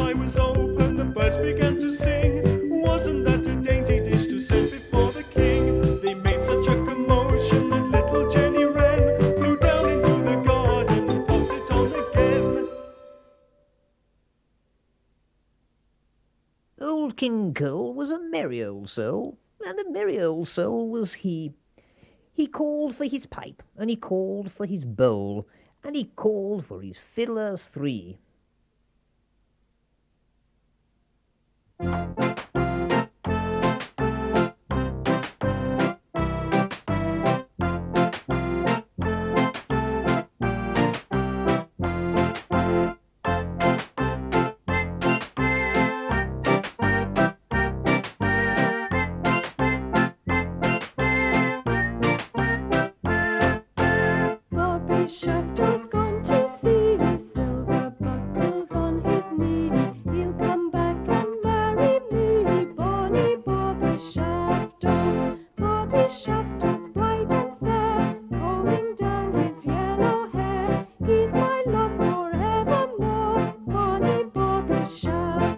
pie was open, the birds began to sing. Wasn't that a dainty dish to set before the king? They made such a commotion that little Jenny Wren flew down into the garden and popped it on again. Old King Cole was a merry old soul, and a merry old soul was he. He called for his pipe, and he called for his bowl, and he called for his fiddlers three. Shafter's gone to sea, silver buckles on his knee. He'll come back and marry me, bonny Bobby Shafter. Bobby Shafter's bright and fair, combing down his yellow hair. He's my love forevermore, bonny Bobby Shafter.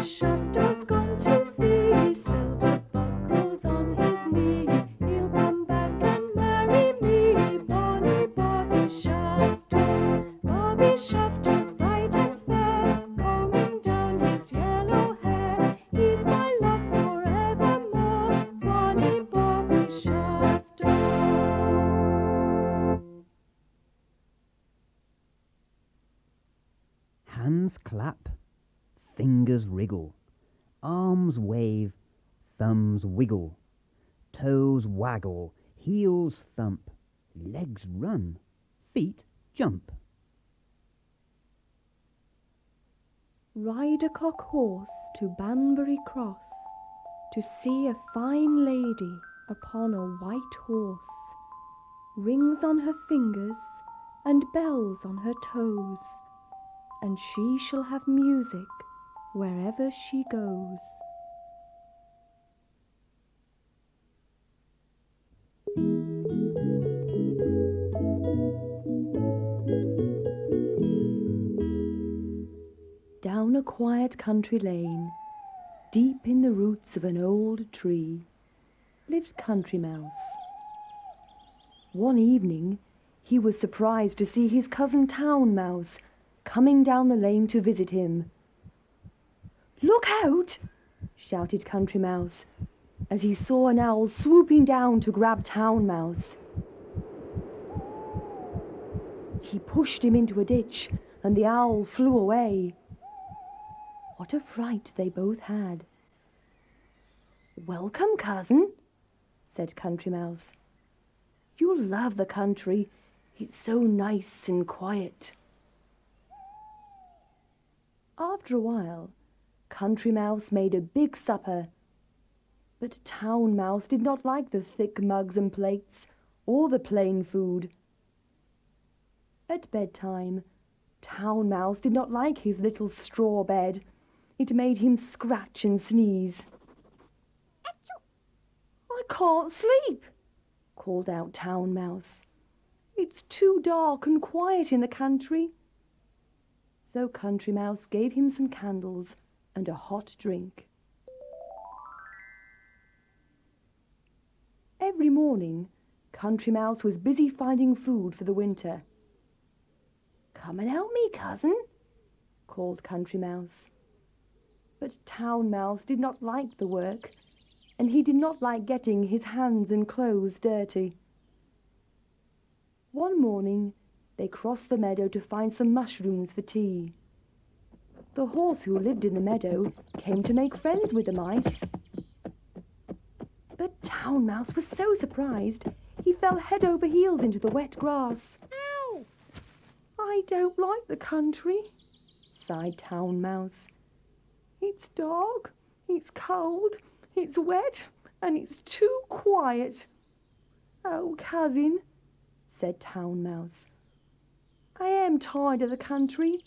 Shafter's gone to sea, silver buckles on his knee. He'll come back and marry me, bonny Bobby Shafter. Bobby Shafter's bright and fair, combing down his yellow hair. He's my love forevermore, bonny Bobby Shafter. Hands clap, fingers wriggle, arms wave, thumbs wiggle, toes waggle, heels thump, legs run, feet jump. Ride a cock horse to Banbury Cross, to see a fine lady upon a white horse. Rings on her fingers and bells on her toes, and she shall have music wherever she goes. Down a quiet country lane, deep in the roots of an old tree, lived Country Mouse. One evening he was surprised to see his cousin Town Mouse coming down the lane to visit him. "Look out!" shouted Country Mouse, as he saw an owl swooping down to grab Town Mouse. He pushed him into a ditch, and the owl flew away. What a fright they both had. "Welcome, cousin," said Country Mouse. "You'll love the country. It's so nice and quiet." After a while, Country Mouse made a big supper, but Town Mouse did not like the thick mugs and plates or the plain food. At bedtime, Town Mouse did not like his little straw bed. It made him scratch and sneeze. "I can't sleep," called out Town Mouse. "It's too dark and quiet in the country." So Country Mouse gave him some candles and a hot drink. Every morning, Country Mouse was busy finding food for the winter. "Come and help me, cousin," called Country Mouse. But Town Mouse did not like the work, and he did not like getting his hands and clothes dirty. One morning, they crossed the meadow to find some mushrooms for tea. The horse who lived in the meadow came to make friends with the mice. But Town Mouse was so surprised, he fell head over heels into the wet grass. "Ow! I don't like the country," sighed Town Mouse. "It's dark, it's cold, it's wet, and it's too quiet. "Oh, cousin," said Town Mouse, "I am tired of the country.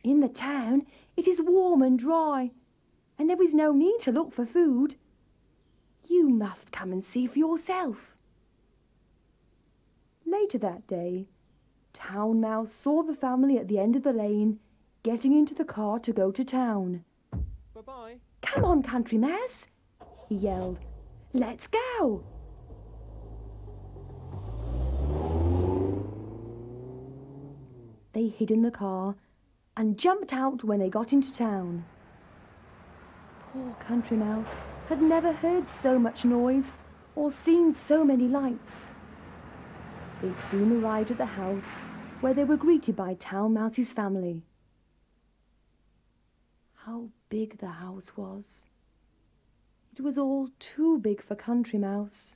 In the town it is warm and dry, and there is no need to look for food. You must come and see for yourself." Later that day, Town Mouse saw the family at the end of the lane getting into the car to go to town. Bye-bye. "Come on, Country Mouse," he yelled. "Let's go." They hid in the car and jumped out when they got into town. Poor Country Mouse had never heard so much noise or seen so many lights. They soon arrived at the house where they were greeted by Town Mouse's family. How big the house was! It was all too big for Country Mouse.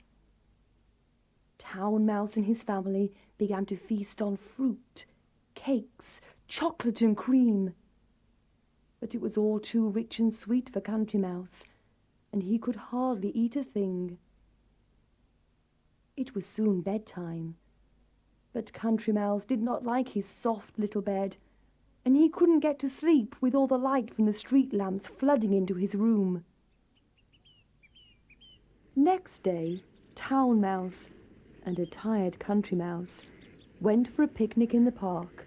Town Mouse and his family began to feast on fruit, cakes, chocolate and cream. But it was all too rich and sweet for Country Mouse, and he could hardly eat a thing. It was soon bedtime, but Country Mouse did not like his soft little bed, and he couldn't get to sleep with all the light from the street lamps flooding into his room. Next day, Town Mouse and a tired Country Mouse went for a picnic in the park.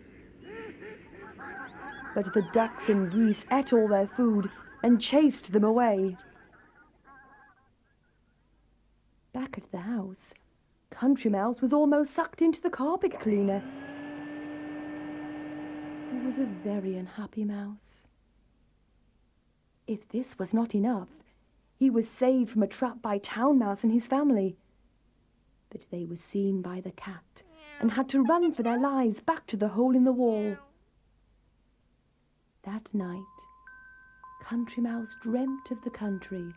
But the ducks and geese ate all their food and chased them away. Back at the house, Country Mouse was almost sucked into the carpet cleaner. He was a very unhappy mouse. If this was not enough, he was saved from a trap by Town Mouse and his family. But they were seen by the cat and had to run for their lives back to the hole in the wall. That night, Country Mouse dreamt of the country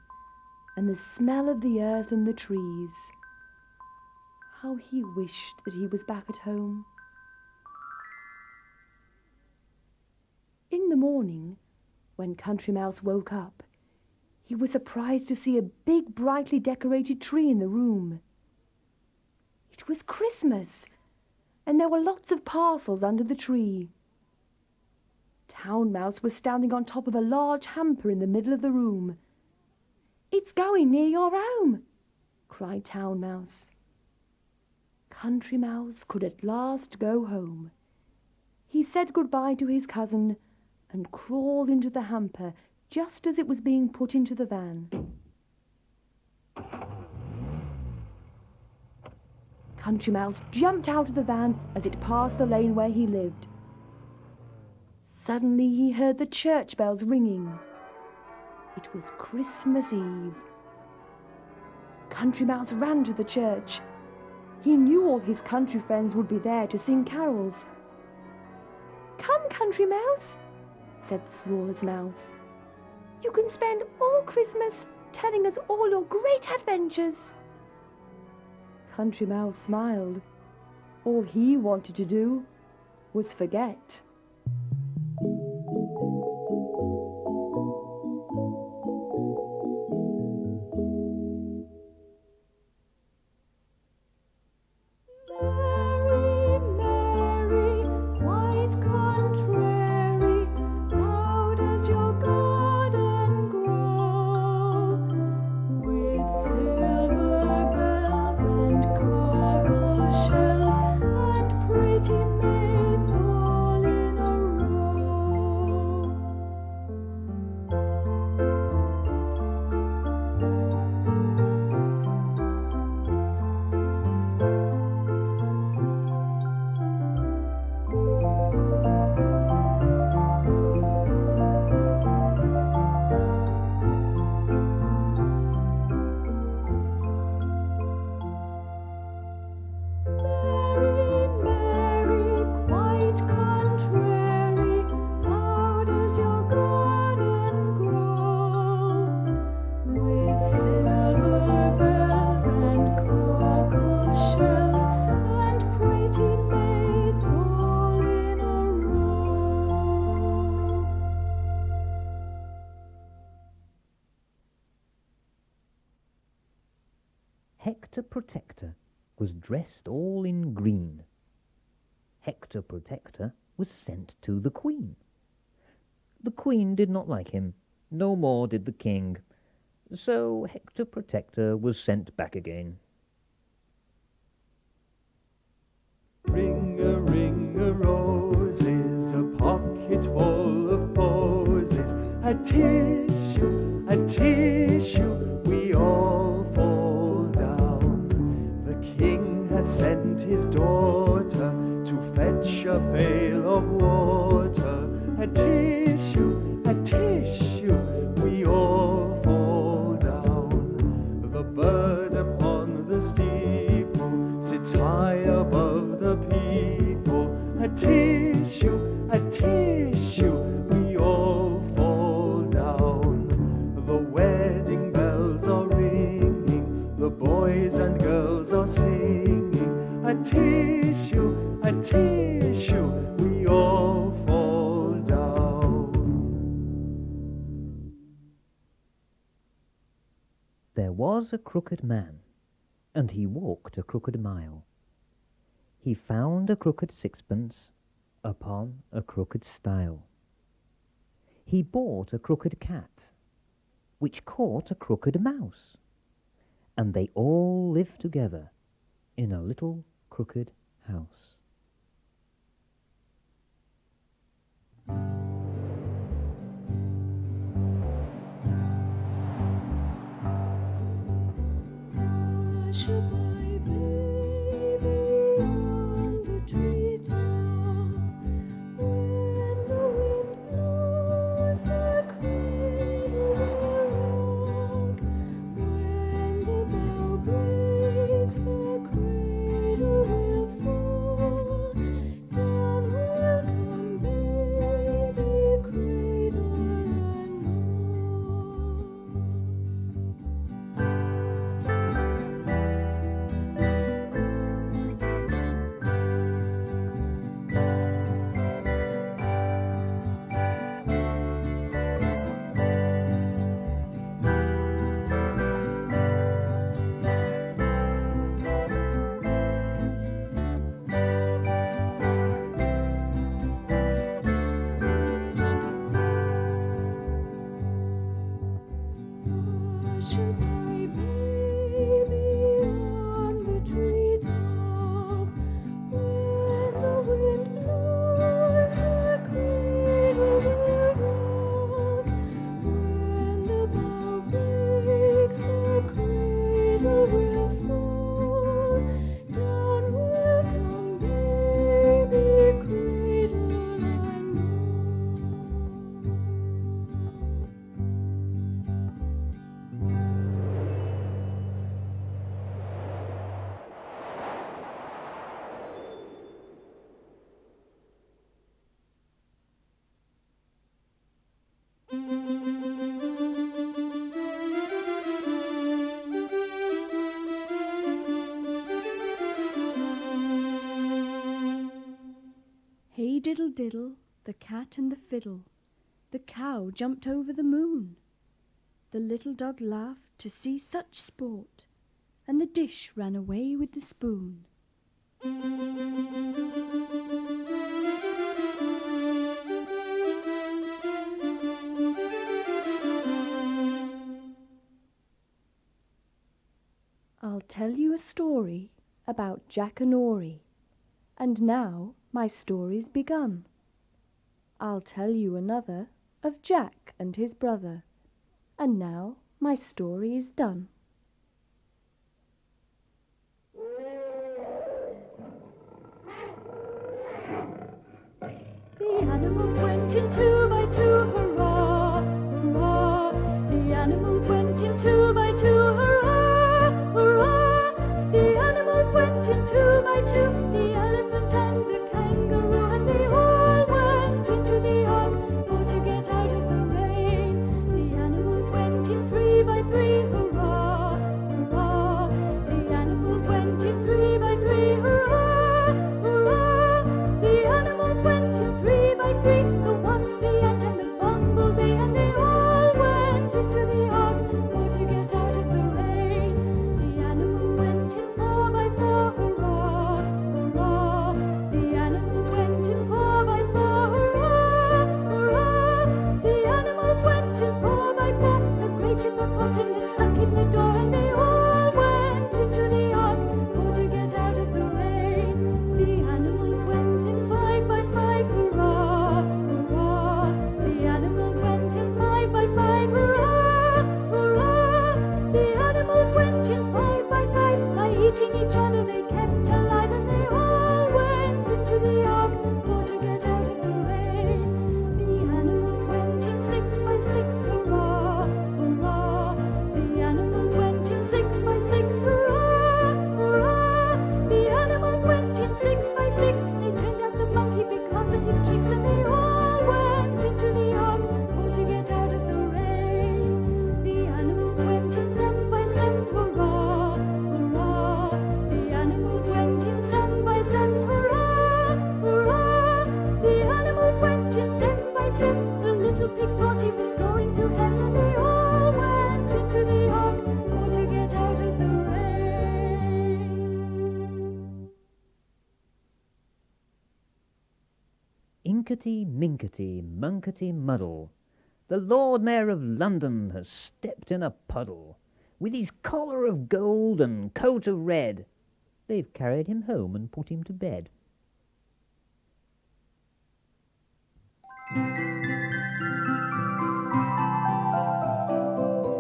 and the smell of the earth and the trees. How he wished that he was back at home. In the morning, when Country Mouse woke up, he was surprised to see a big, brightly decorated tree in the room. It was Christmas, and there were lots of parcels under the tree. Town Mouse was standing on top of a large hamper in the middle of the room. "It's going near your home," cried Town Mouse. Country Mouse could at last go home. He said goodbye to his cousin and crawled into the hamper just as it was being put into the van. Country Mouse jumped out of the van as it passed the lane where he lived. Suddenly he heard the church bells ringing. It was Christmas Eve. Country Mouse ran to the church. He knew all his country friends would be there to sing carols. "Come, Country Mouse," said the smallest mouse. "You can spend all Christmas telling us all your great adventures." Country Mouse smiled. All he wanted to do was forget. dressed all in green. Hector Protector was sent to the Queen. The Queen did not like him, no more did the King, so Hector Protector was sent back again. Ring-a-roses, a pocket full of posies, a tissue, we all fall down. The king has sent his daughter to fetch a pail of water, a tissue, we all fall down. The bird upon the steeple sits high above the people, a tissue, we all fall down. The wedding bells are ringing, the boys and girls are singing, a tissue, we all fall down. There was a crooked man, and he walked a crooked mile. He found a crooked sixpence upon a crooked stile. He bought a crooked cat, which caught a crooked mouse, and they all lived together in a little crooked house. Hey diddle diddle, the cat and the fiddle, the cow jumped over the moon. The little dog laughed to see such sport, and the dish ran away with the spoon. I'll tell you a story about Jack and Ori, and now my story's begun. I'll tell you another of Jack and his brother, and now my story is done. The animals went in two by two, hurrah, hurrah. The animals went in two by two, hurrah, hurrah. The animals went in two by two, the elephant and the kangaroo, and they all went into the ark for to get out of the rain. The animals went in three by three, hurrah, hurrah. The animals went in three by three, hurrah, hurrah. The animals went in three by three, the wasp, the ant, and the bumblebee, and they all went into the ark for to get out of the rain. The animals went in four by four, hurrah. Minkety, minkety, munkety, muddle. The Lord Mayor of London has stepped in a puddle. With his collar of gold and coat of red, they've carried him home and put him to bed.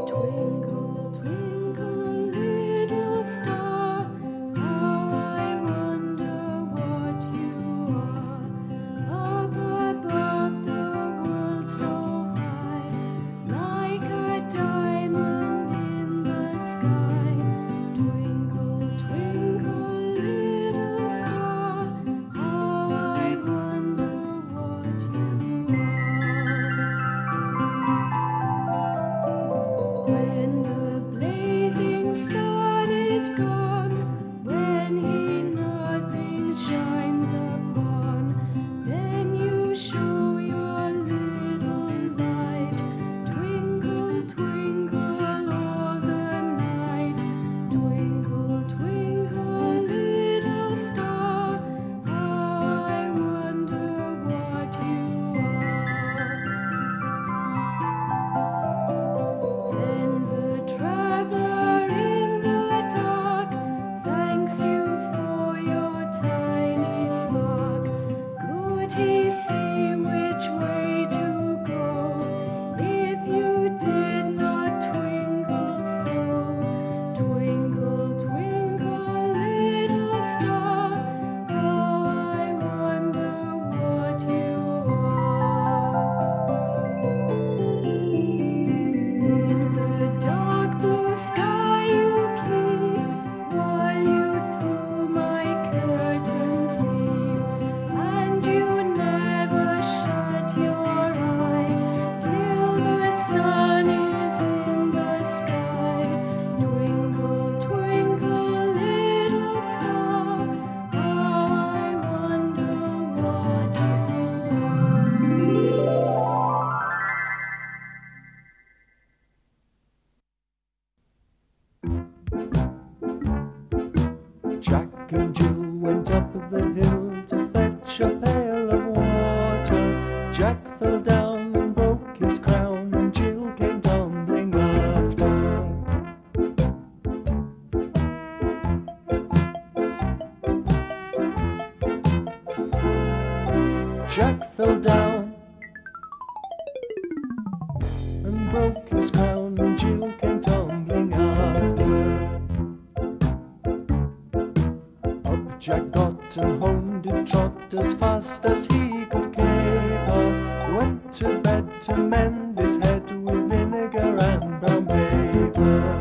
Twinkle, twinkle, little star, how I wonder what you are. Up above the world so high, like a diamond in the sky. Twinkle, twinkle, little star, how I wonder what you are. When the blazing sun is gone, when he nothing shines upon, then you show your little light. Twinkle, twinkle all the night. Twinkle, twinkle, little star, how I wonder what you are. Then the traveler in the dark thanks you for your tiny spark. Could he see which way to go if you did not twinkle so? Twinkle, twinkle, little star, how I wonder what you are. In the dark blue sky you keep, while you through my curtains peep, and you never shut your eye till the sun is in the sky. Twinkle, twinkle, little star, how I wonder what you are. Jack and Jill went up the hill to fetch a pail of water. Jack fell down and broke his crown, and Jill came tumbling after. Jack fell down and broke his crown, and Jill came tumbling after. Up Jack got and home did trot as fast as he could caper. Went to bed to mend his head with vinegar and brown paper.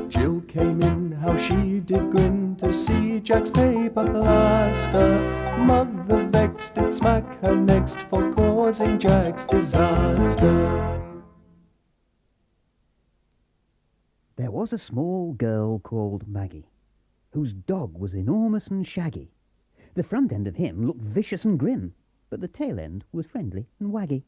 Jill came in, how she did grin to see Jack's paper plaster. Mother vexed did smack her next for causing Jack's disaster. There was a small girl called Maggie, whose dog was enormous and shaggy. The front end of him looked vicious and grim, but the tail end was friendly and waggy.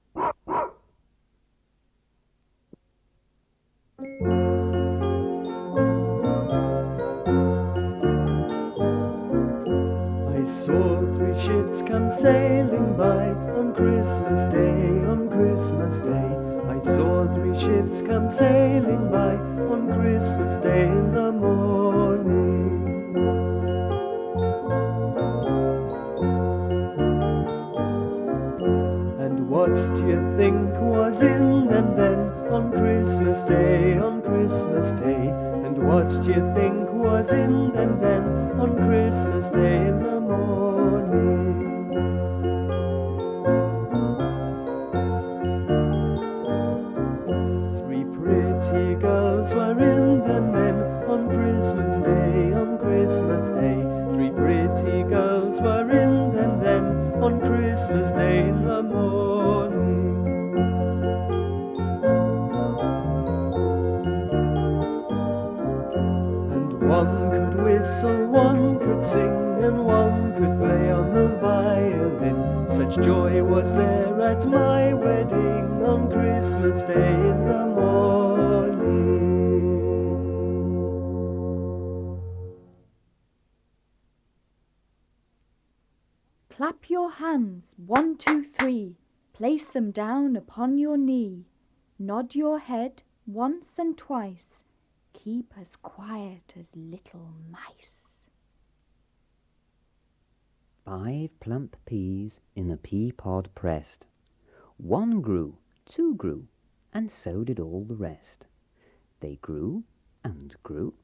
I saw 3 ships come sailing by on Christmas Day, on Christmas Day. I saw 3 ships come sailing by on Christmas Day in the morning. And what do you think was in them then on Christmas Day, on Christmas Day? And what do you think was in them then on Christmas Day in the morning? Three pretty girls were in them then on Christmas Day, on Christmas Day. Three pretty girls were in them then on Christmas Day in the morning. One could whistle, one could sing, and one could play on the violin. Such joy was there at my wedding on Christmas Day in the morning. Clap your hands, 1, 2, 3. Place them down upon your knee. Nod your head once and twice. Keep as quiet as little mice. 5 plump peas in a pea pod pressed. 1 grew, 2 grew, and so did all the rest. They grew and grew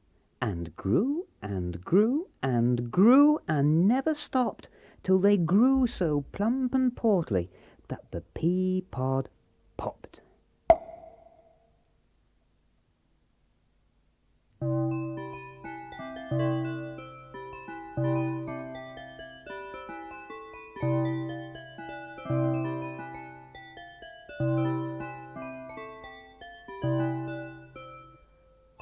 and grew and grew and grew and never stopped till they grew so plump and portly that the pea pod popped.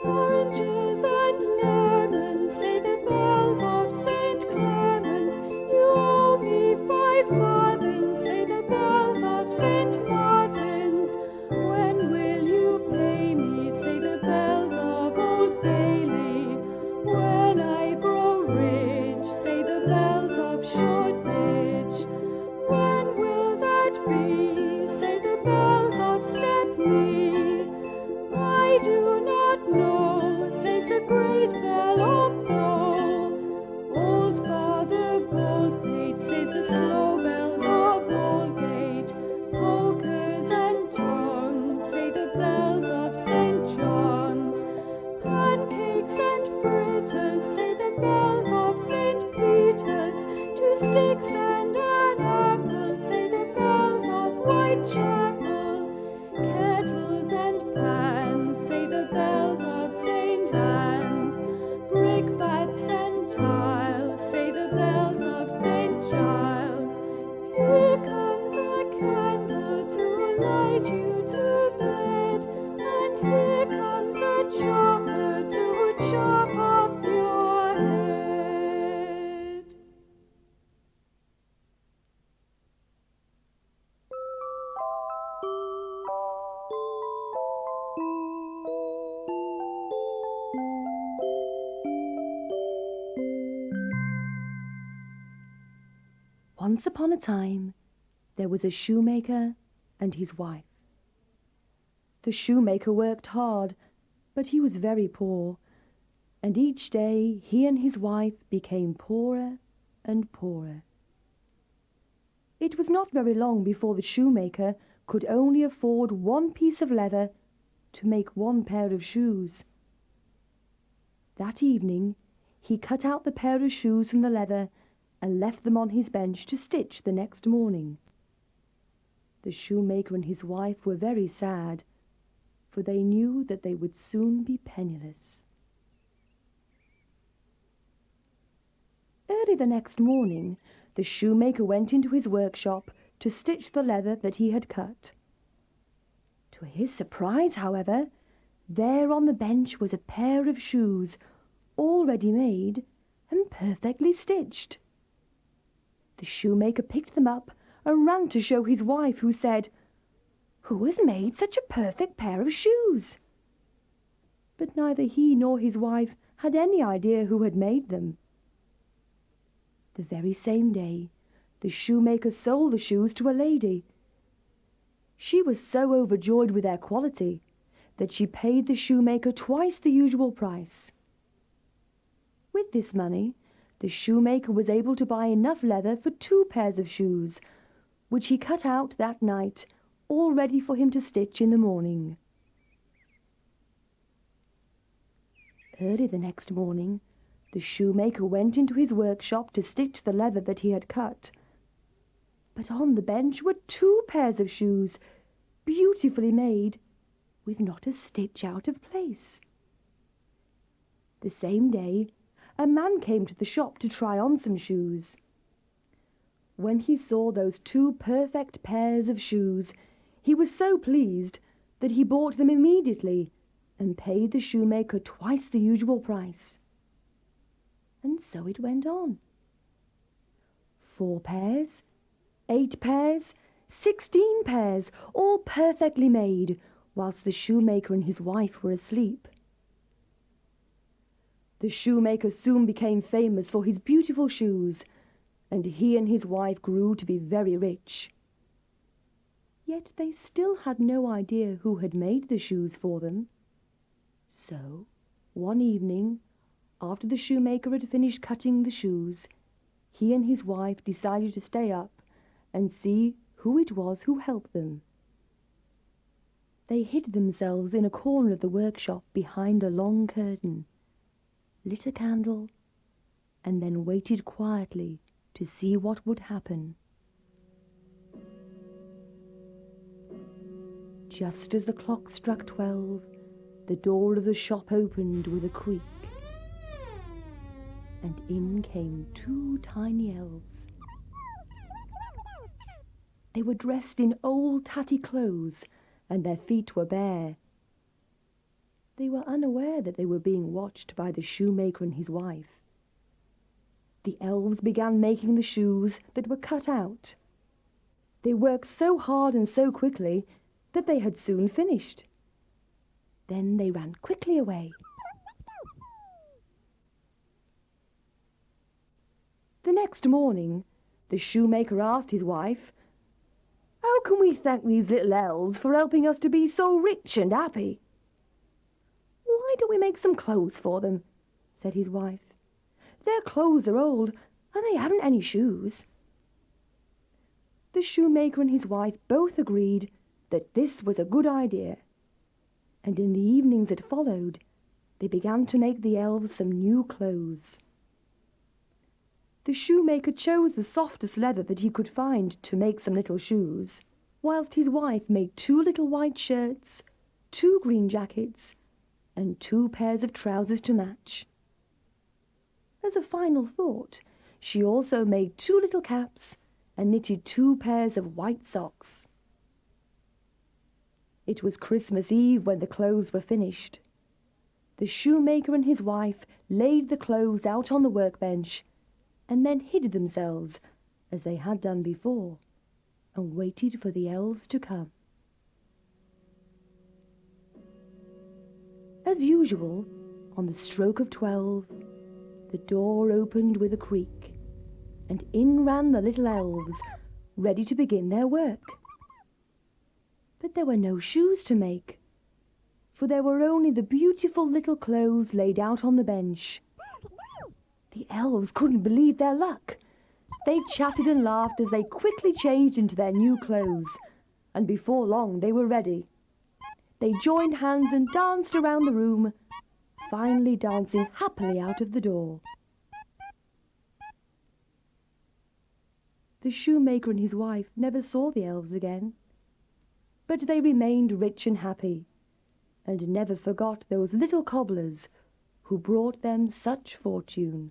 Oranges and lemons, say the bells of St. Clements. You owe me 5 farthings, say the bells of St. Martin's. When will you pay me, say the bells of Old Bailey. When I grow rich, say the bells of Shoreditch. When will that be, say the bells of Stepney. I do not know, says the great bell of Bow. Old Father Baldpate, says the slow bells of Aldgate. Pokers and tongues, say the bells of St. John's. Pancakes and fritters, say the bells of St. Peter's. 2 sticks and an apple, say the bells of Whitechapel. Kettles and pans, say the bells of St. Anne's. Brickbats and tiles, say the bells of St. Giles. Here comes a candle to light you to bed, and here comes a chopper to chop off your head. Once upon a time, there was a shoemaker and his wife. The shoemaker worked hard, but he was very poor, and each day he and his wife became poorer and poorer. It was not very long before the shoemaker could only afford 1 piece of leather to make 1 pair of shoes. That evening, he cut out the pair of shoes from the leather and left them on his bench to stitch the next morning. The shoemaker and his wife were very sad, for they knew that they would soon be penniless. Early the next morning, the shoemaker went into his workshop to stitch the leather that he had cut. To his surprise, however, there on the bench was a pair of shoes, already made and perfectly stitched. The shoemaker picked them up and ran to show his wife, who said, "Who has made such a perfect pair of shoes?" But neither he nor his wife had any idea who had made them. The very same day, the shoemaker sold the shoes to a lady. She was so overjoyed with their quality that she paid the shoemaker twice the usual price. With this money, the shoemaker was able to buy enough leather for 2 pairs of shoes, which he cut out that night, all ready for him to stitch in the morning. Early the next morning, the shoemaker went into his workshop to stitch the leather that he had cut. But on the bench were 2 pairs of shoes, beautifully made, with not a stitch out of place. The same day, a man came to the shop to try on some shoes. When he saw those 2 perfect pairs of shoes, he was so pleased that he bought them immediately and paid the shoemaker twice the usual price. And so it went on. 4 pairs, 8 pairs, 16 pairs, all perfectly made, whilst the shoemaker and his wife were asleep. The shoemaker soon became famous for his beautiful shoes, and he and his wife grew to be very rich. Yet they still had no idea who had made the shoes for them. So, one evening, after the shoemaker had finished cutting the shoes, he and his wife decided to stay up and see who it was who helped them. They hid themselves in a corner of the workshop behind a long curtain, lit a candle, and then waited quietly to see what would happen. Just as the clock struck 12, the door of the shop opened with a creak, and in came 2 tiny elves. They were dressed in old tatty clothes, and their feet were bare. They were unaware that they were being watched by the shoemaker and his wife. The elves began making the shoes that were cut out. They worked so hard and so quickly that they had soon finished. Then they ran quickly away. The next morning, the shoemaker asked his wife, "How can we thank these little elves for helping us to be so rich and happy?" "Why don't we make some clothes for them?" said his wife. "Their clothes are old, and they haven't any shoes." The shoemaker and his wife both agreed that this was a good idea, and in the evenings that followed, they began to make the elves some new clothes. The shoemaker chose the softest leather that he could find to make some little shoes, whilst his wife made 2 little white shirts, 2 green jackets, and 2 pairs of trousers to match. As a final thought, she also made 2 little caps and knitted 2 pairs of white socks. It was Christmas Eve when the clothes were finished. The shoemaker and his wife laid the clothes out on the workbench and then hid themselves, as they had done before, and waited for the elves to come. As usual, on the stroke of 12, the door opened with a creak, and in ran the little elves, ready to begin their work. But there were no shoes to make, for there were only the beautiful little clothes laid out on the bench. The elves couldn't believe their luck. They chatted and laughed as they quickly changed into their new clothes, and before long they were ready. They joined hands and danced around the room, finally dancing happily out of the door. The shoemaker and his wife never saw the elves again, but they remained rich and happy, and never forgot those little cobblers who brought them such fortune.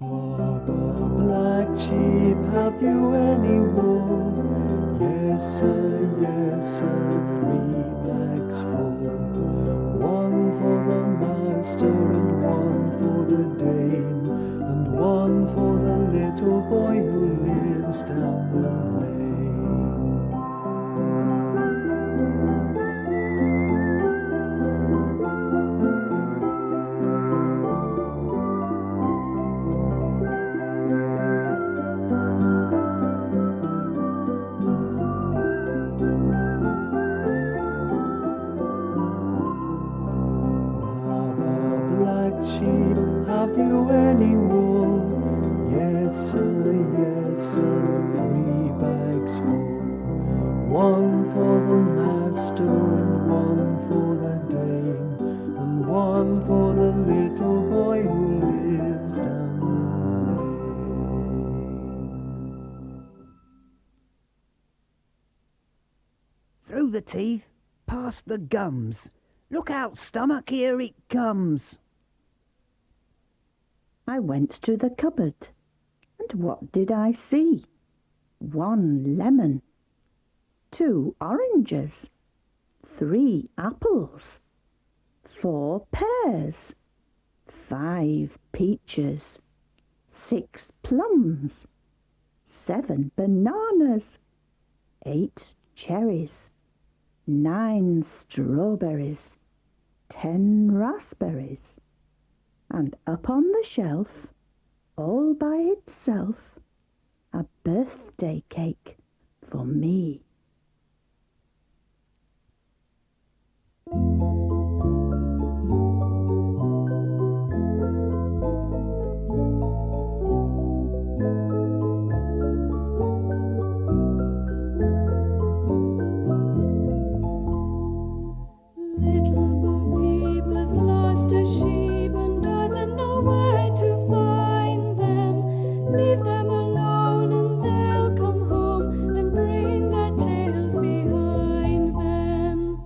Black sheep, have you any wool? Yes, sir, 3 bags full. 1 for the master, and 1 for the dame, and 1 for the little boy who lives down the lane. Sheep, have you any wool? Yes, sir, 3 bags full. 1 for the master, and 1 for the dame, and 1 for the little boy who lives down the lane. Through the teeth, past the gums. Look out, stomach, here it comes. I went to the cupboard, and And what did I see? 1 lemon, 2 oranges, 3 apples, 4 pears, 5 peaches, 6 plums, 7 bananas, 8 cherries, 9 strawberries, 10 raspberries, and up on the shelf, all by itself, a birthday cake for me. Little Bo Peep has lost a sheep and doesn't know where to find them. Leave them alone and they'll come home and bring their tails behind them.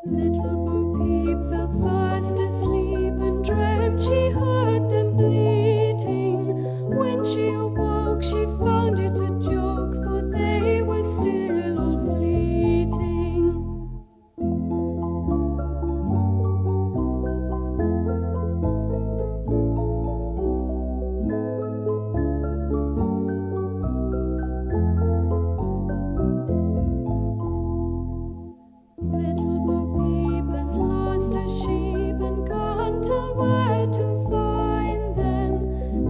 Little Bo Peep fell fast asleep and dreamt she heard them bleating. When she awoke, she found it a joke, for they were still all fleeting. Little Bo Peep has lost a sheep and can't tell where to find them.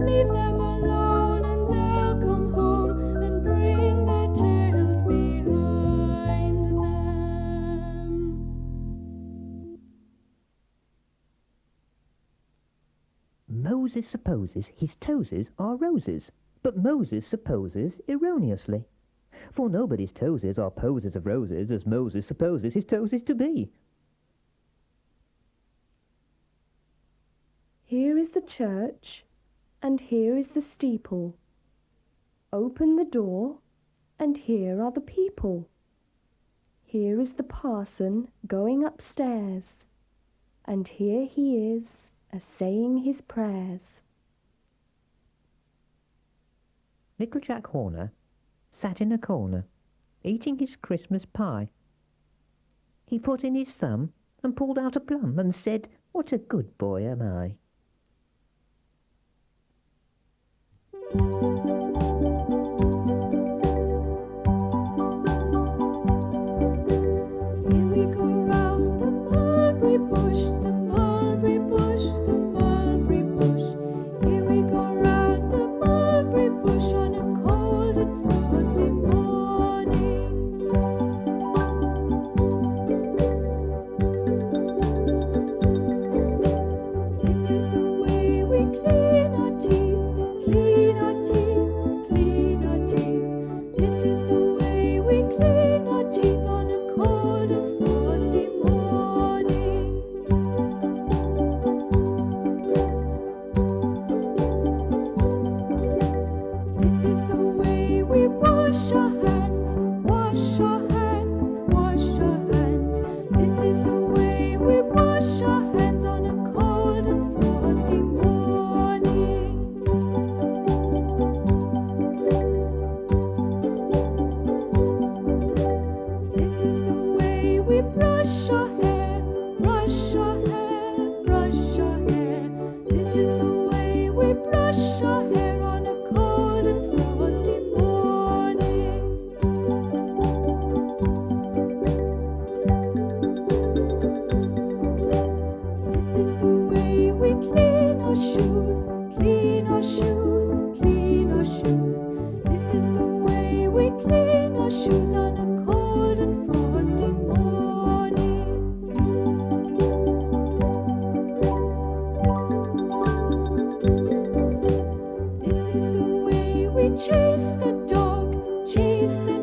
Leave them alone and they'll come home and bring their tails behind them. Moses supposes his toeses are roses, but Moses supposes erroneously. For nobody's toeses are posies of roses, as Moses supposes his toeses to be. Here is the church, and here is the steeple. Open the door, and here are the people. Here is the parson going upstairs, and here he is a-saying his prayers. Little Jack Horner sat in a corner, eating his Christmas pie. He put in his thumb and pulled out a plum and said, "What a good boy am I." Here we go round the mulberry bush, the mulberry bush, the mulberry bush. Here we go round the mulberry bush on a cold and frosty morning. This is the way we clean our teeth, clean our teeth, clean our teeth. This is the way we clean our teeth on a cold and frosty morning. This is the way we wash our hands, wash our hands, wash our hands. This is the way we wash our hands on a cold and frosty morning. This is the way we brush our hair, brush our hair, brush our hair. This is the way we brush our hair on a cold and frosty morning. This is the way we clean our shoes, clean our shoes, clean our shoes. This is the way we clean our shoes on a cold and frosty morning. This is the way we chase the dog, chase the